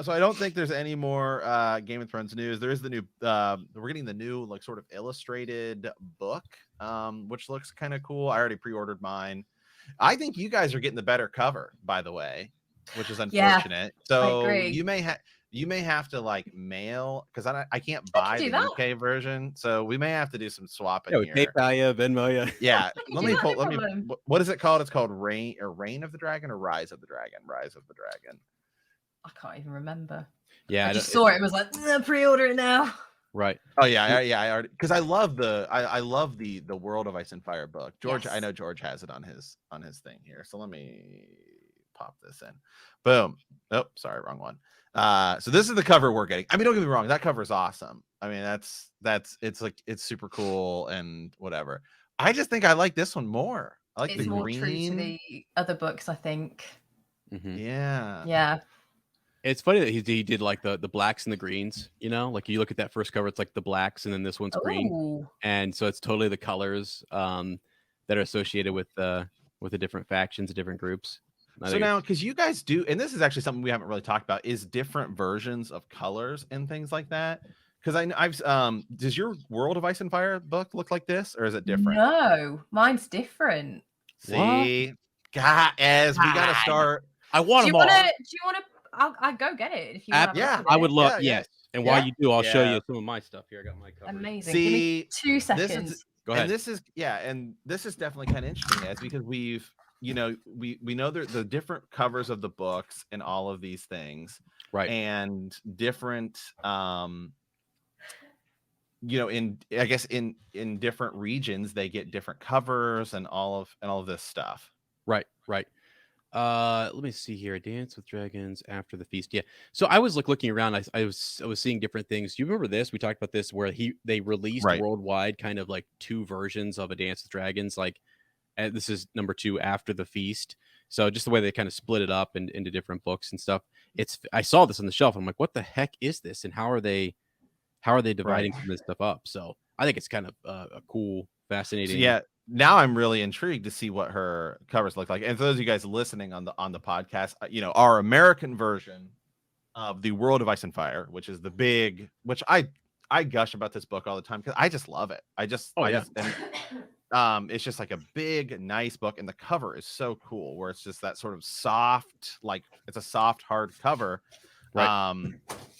So I don't think there's any more Game of Thrones news. There is the new we're getting the new like sort of illustrated book, which looks kind of cool. I already pre-ordered mine. I think you guys are getting the better cover, by the way, which is unfortunate. I So agree. you may have to like mail, because I can't I buy can do the that. UK version. So we may have to do some swapping Yeah, we here. PayPal you, Venmo you. Yeah, I can let do me that, pull. no Let me. problem. What is it called? It's called Reign of the Dragon or Rise of the Dragon. Rise of the Dragon. I can't even remember. Yeah, I just saw it. It was like pre-order it now. right. Oh yeah, I already, because I love I love the World of Ice and Fire book. George, Yes. I know George has it on his thing here. So let me pop this in. Boom. Oh, sorry, wrong one. So this is the cover we're getting. I mean, don't get me wrong, that cover is awesome. I mean, that's it's like it's super cool and whatever. I just think I like this one more. I like It's the more green. true to the other books, I think. Mm-hmm. Yeah. Yeah. It's funny that he did like the blacks and the greens, you know, like you look at that first cover, it's like the blacks and then this one's green. Ooh. And so it's totally the colors that are associated with the different factions, the different groups. So now, because you guys do, and this is actually something we haven't really talked about, is different versions of colors and things like that. Because I've does your World of Ice and Fire book look like this, or is it different? No, mine's different. See, God, we gotta start. I want them all. Do you want to? I'll go get it if you want. Yeah, I would love. Yeah. Yes, and while you do, I'll show you some of my stuff here. I got my cover. Amazing. See, give me 2 seconds. This is, go ahead. And this is definitely kind of interesting, as because we've, you know, we know the different covers of the books and all of these things, right? And different, you know, I guess in different regions they get different covers and all of this stuff. Right. Let me see here. Dance with Dragons After the Feast. Yeah. So I was looking around. I was seeing different things. Do you remember this? We talked about this where they released worldwide kind of like 2 versions of a Dance with Dragons. Like, and this is number 2 After the Feast. So just the way they kind of split it up into different books and stuff. I saw this on the shelf. I'm like, what the heck is this? And how are they dividing some of this stuff up? So I think it's kind of a cool, fascinating. So yeah. Now I'm really intrigued to see what her covers look like. And for those of you guys listening on the podcast, you know, our American version of the World of Ice and Fire, which is the big, which I gush about this book all the time because I just love it. It's just like a big, nice book, and the cover is so cool, where it's just that sort of soft, like it's a soft, hard cover. Right.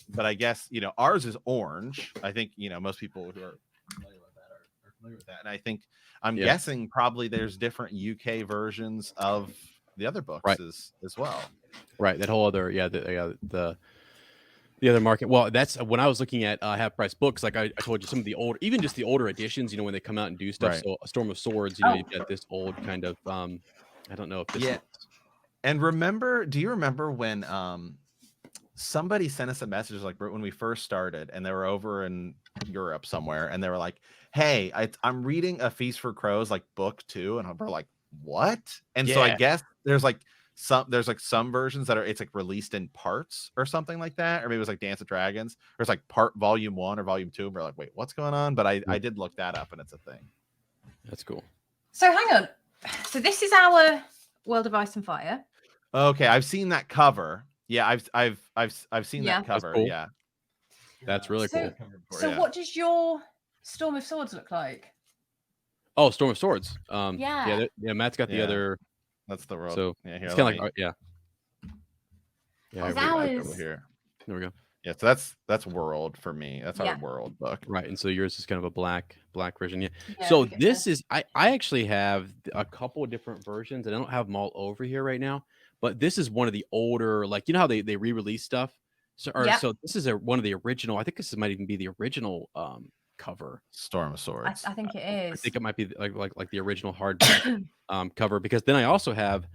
But I guess, you know, ours is orange. I think, you know, most people who are familiar with that are familiar with that, and I think I'm guessing probably there's different UK versions of the other books as well. Right. That whole other, the other market. Well, that's when I was looking at half price books. Like I told you, some of the old, even just the older editions, you know, when they come out and do stuff. Right. So A Storm of Swords, you know, you've got this old kind of, I don't know if this is... And do you remember when somebody sent us a message, like when we first started, and they were over in Europe somewhere, and they were like, hey, I'm reading A Feast for Crows, like book 2, and we're like, what? And so I guess there's some versions that it's like released in parts or something like that, or maybe it was like Dance of Dragons, or it's like part volume 1 or volume 2, and we're like, wait, what's going on? But I did look that up, and it's a thing. That's cool. So hang on. So this is our World of Ice and Fire. Okay, I've seen that cover. Yeah, I've seen that cover. Cool. Yeah, that's really cool. So what does your Storm of Swords look like? Oh, Storm of Swords. Yeah. Matt's got the other. That's the world. So yeah, it's kind of like yeah. Ours. Here. There we go. Yeah, so that's world for me. That's our world book. Right, and so yours is kind of a black version. Yeah. So this is I actually have a couple of different versions, and I don't have them all over here right now. But this is one of the older, like, you know how they re-release stuff. So this is one of the original. I think this might even be the original cover. Storm of Swords. I think it is. I think it might be like the original hard cover, because then I also have,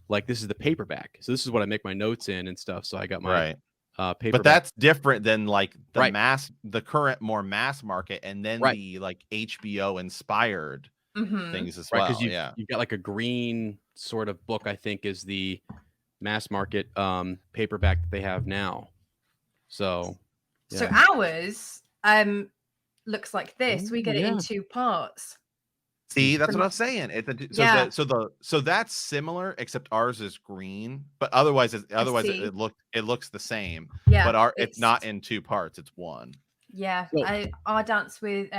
like, this is the paperback. So this is what I make my notes in and stuff. So I got my paperback. But that's different than like the current more mass market, and then the like HBO inspired things as well. Because you've got like a green sort of book, I think, is the mass market paperback that they have now. So ours looks like this. We get it in 2 parts. See, that's Pretty what I'm much. saying. Yeah. So that's similar, except ours is green. But otherwise, see. it looks the same. Yeah. But it's not in two parts; it's one. Yeah. So- Our Dance with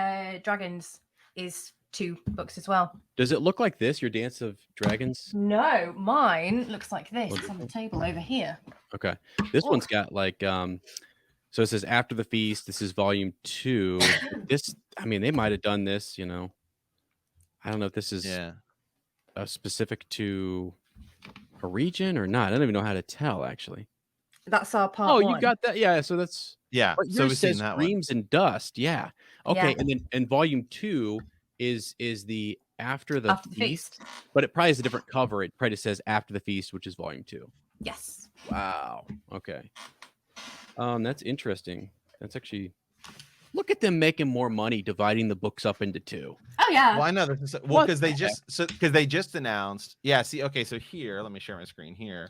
Dragons is 2 books as well. Does it look like this? Your Dance of Dragons? No, mine looks like this. It's on the table over here. Okay. This Oh. one's got like so it says After the Feast. This is volume 2. This, I mean, they might have done this, you know. I don't know if this is specific to a region or not. I don't even know how to tell, actually. That's our part. Oh, 1. you got that? Yeah. So that's So yours we've seen says that one. Dreams and Dust. Yeah. Okay. Yeah. And then in volume 2 is the After the After the Feast, Feast. but it probably has a different cover. It probably just says After the Feast, which is volume 2. Yes. Wow. Okay. That's interesting. That's actually, look at them making more money dividing the books up into 2. Oh yeah. Well, I know this is because they just announced. Yeah. See. Okay. So here, let me share my screen here.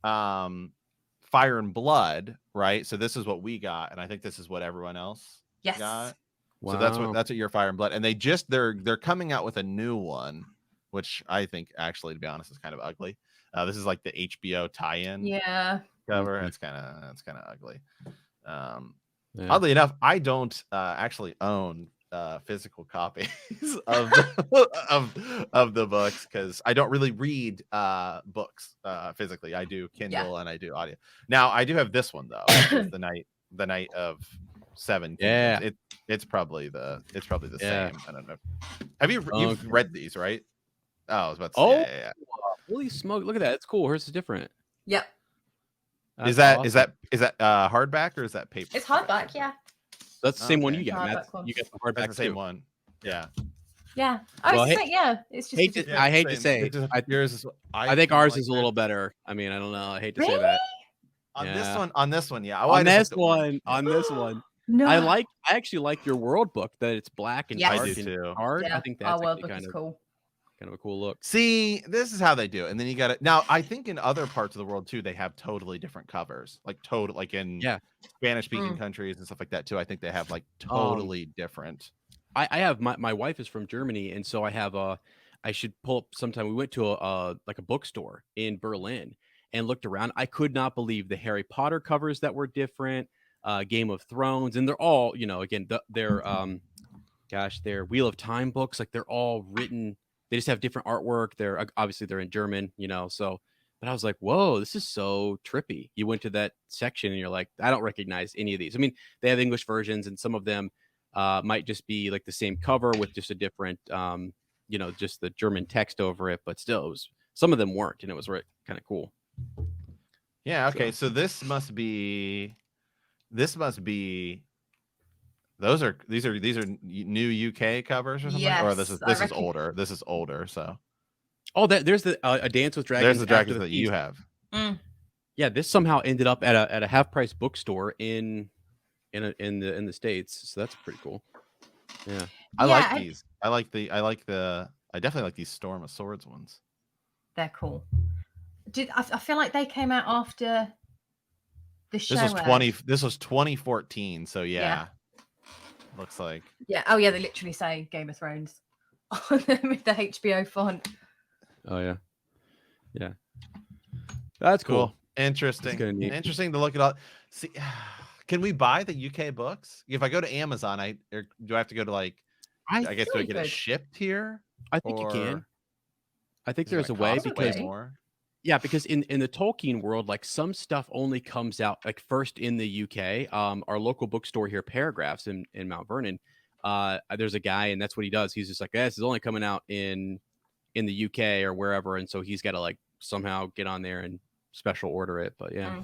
Fire and Blood. Right. So this is what we got, and I think this is what everyone else Yes. got. Wow. So that's what your Fire and Blood, and they're coming out with a new one, which I think actually, to be honest, is kind of ugly. This is like the HBO tie-in Yeah. cover. Okay. It's kind of ugly. Yeah. Oddly enough, I don't actually own physical copies of the books because I don't really read books physically. I do Kindle and I do audio. Now I do have this one though. It's the Night of 7 Yeah. Kingdoms. It's probably the Yeah. same. I don't know. Have you've read these, right? Oh, I was about to say. Oh, Yeah. holy smoke! Look at that. It's cool. Hers is different. Yep. Is That's that awesome. hardback or is that paper? It's hardback. Yeah. That's the same one Okay. you got, Hardback Matt. one. You got the That's hardback the same too. one. Yeah. Yeah. I Well, was saying, yeah. It's just. hate to- I hate to say, yours is. I think kinda ours like is a little better. I mean, I don't know. I hate to say Really? that. On Yeah. this one, yeah. On this one, on this one. No. I actually like your world book that it's black and Yes. dark I do and too. hard. Yeah. I think Our that's world actually book is cool. kind of a cool look. See, this is how they do it, and then you got it. Now, I think in other parts of the world too, they have totally different covers, like in Spanish-speaking countries and stuff like that too. I think they have like totally different. I have my wife is from Germany, and so I have I should pull up sometime. We went to a bookstore in Berlin and looked around. I could not believe the Harry Potter covers that were different, Game of Thrones, and they're all, you know, again, they're Wheel of Time books, like they're all written. They just have different artwork. They're obviously they're in German, you know. So, but I was like, whoa, this is so trippy. You went to that section and you're like, I don't recognize any of these. I mean, they have English versions, and some of them might just be like the same cover with just a different, you know, just the German text over it. But still, some of them weren't, and it was kind of cool. Yeah. Okay. So this must be. These are new UK covers or something, or this is older. This is older. So. Oh, there's the A Dance with Dragons. There's the dragons that Feast. you have. Mm. Yeah, this somehow ended up at a half price bookstore in the States. So that's pretty cool. Yeah. I like these. I definitely like these Storm of Swords ones. They're cool. I feel like they came out after the show. This was 2014. So yeah. Looks like. Yeah. Oh yeah, they literally say Game of Thrones on them with the HBO font. Oh yeah. Yeah. That's cool. Interesting. Interesting to look at all. See, can we buy the UK books? If I go to Amazon, do I have to go to like? I guess do I get it shipped here? I think you can. I think there's a way because because in the Tolkien world, like some stuff only comes out like first in the UK. Our local bookstore here, Paragraphs in Mount Vernon, there's a guy, and that's what he does. He's just like, this is only coming out in the UK or wherever, and so he's got to like somehow get on there and special order it. But yeah.